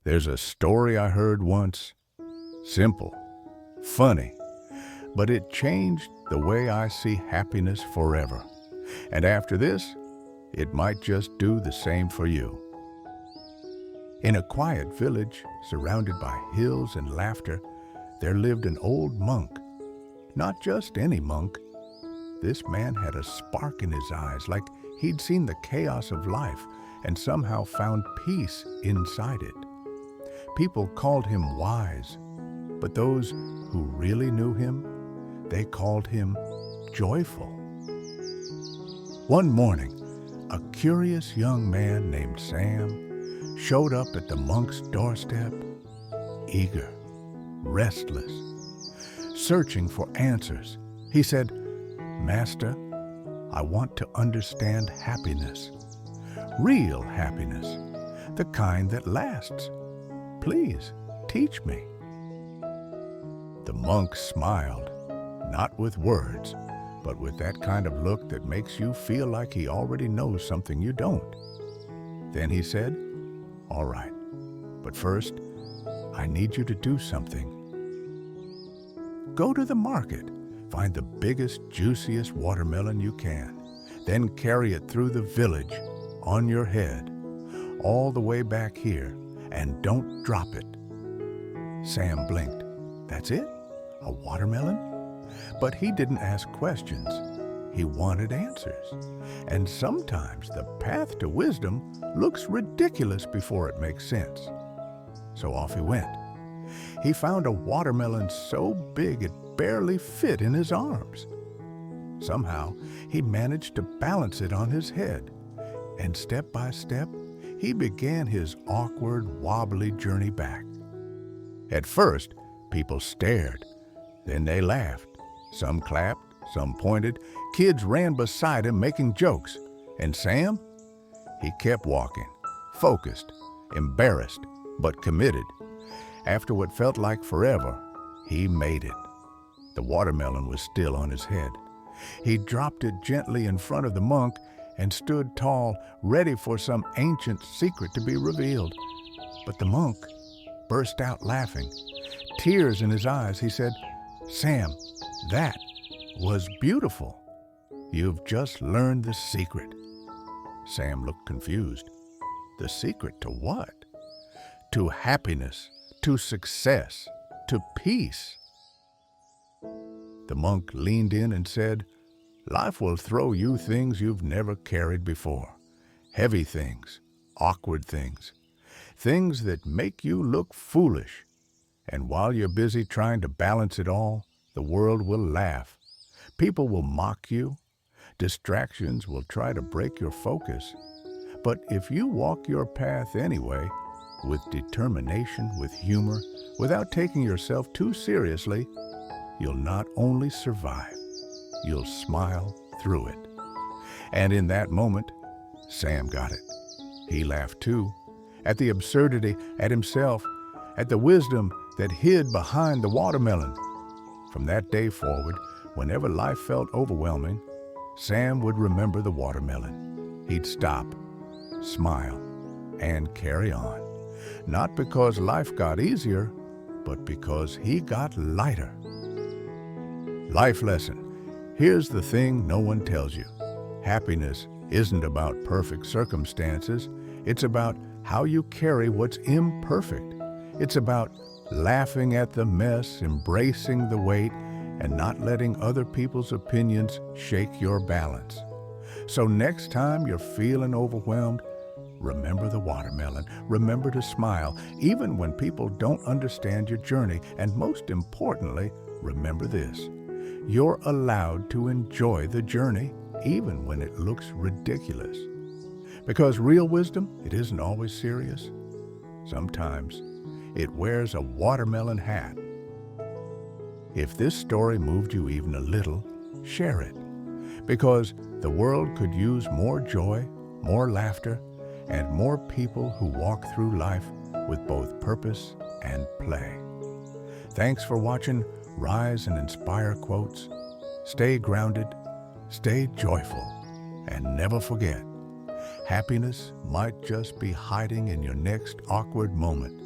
There's a story I heard once, simple, funny, but it changed the way I see happiness forever. And after this, it might just do the same for you. In a quiet village surrounded by hills and laughter, there lived an old monk. Not just any monk. This man had a spark in his eyes, like he'd seen the chaos of life and somehow found peace inside it. People called him wise, but those who really knew him, they called him joyful. One morning, a curious young man named Sam showed up at the monk's doorstep, eager, restless, searching for answers. He said, "Master, I want to understand happiness, real happiness, the kind that lasts. Please teach me." The monk smiled, not with words, but with that kind of look that makes you feel like he already knows something you don't. Then he said, "All right, but first, I need you to do something. Go to the market, find the biggest, juiciest watermelon you can, then carry it through the village on your head, all the way back here, and don't drop it." Sam blinked. That's it? A watermelon? But he didn't ask questions. He wanted answers. And sometimes the path to wisdom looks ridiculous before it makes sense. So off he went. He found a watermelon so big it barely fit in his arms. Somehow, he managed to balance it on his head. And step by step, he began his awkward, wobbly journey back. At first, people stared. Then they laughed. Some clapped, some pointed. Kids ran beside him making jokes. And Sam? He kept walking, focused, embarrassed, but committed. After what felt like forever, he made it. The watermelon was still on his head. He dropped it gently in front of the monk and stood tall, ready for some ancient secret to be revealed. But the monk burst out laughing. Tears in his eyes, he said, "Sam, that was beautiful. You've just learned the secret." Sam looked confused. The secret to what? To happiness, to success, to peace. The monk leaned in and said, "Life will throw you things you've never carried before. Heavy things, awkward things, things that make you look foolish. And while you're busy trying to balance it all, the world will laugh. People will mock you. Distractions will try to break your focus. But if you walk your path anyway, with determination, with humor, without taking yourself too seriously, you'll not only survive, you'll smile through it." And in that moment, Sam got it. He laughed too, at the absurdity, at himself, at the wisdom that hid behind the watermelon. From that day forward, whenever life felt overwhelming, Sam would remember the watermelon. He'd stop, smile, and carry on. Not because life got easier, but because he got lighter. Life lesson. Here's the thing no one tells you. Happiness isn't about perfect circumstances. It's about how you carry what's imperfect. It's about laughing at the mess, embracing the weight, and not letting other people's opinions shake your balance. So next time you're feeling overwhelmed, remember the watermelon. Remember to smile, even when people don't understand your journey. And most importantly, remember this. You're allowed to enjoy the journey, even when it looks ridiculous. Because real wisdom, it isn't always serious. Sometimes it wears a watermelon hat. If this story moved you even a little, share it. Because the world could use more joy, more laughter, and more people who walk through life with both purpose and play. Thanks for watching Rise and Inspire Quotes. Stay grounded, stay joyful, and never forget, happiness might just be hiding in your next awkward moment.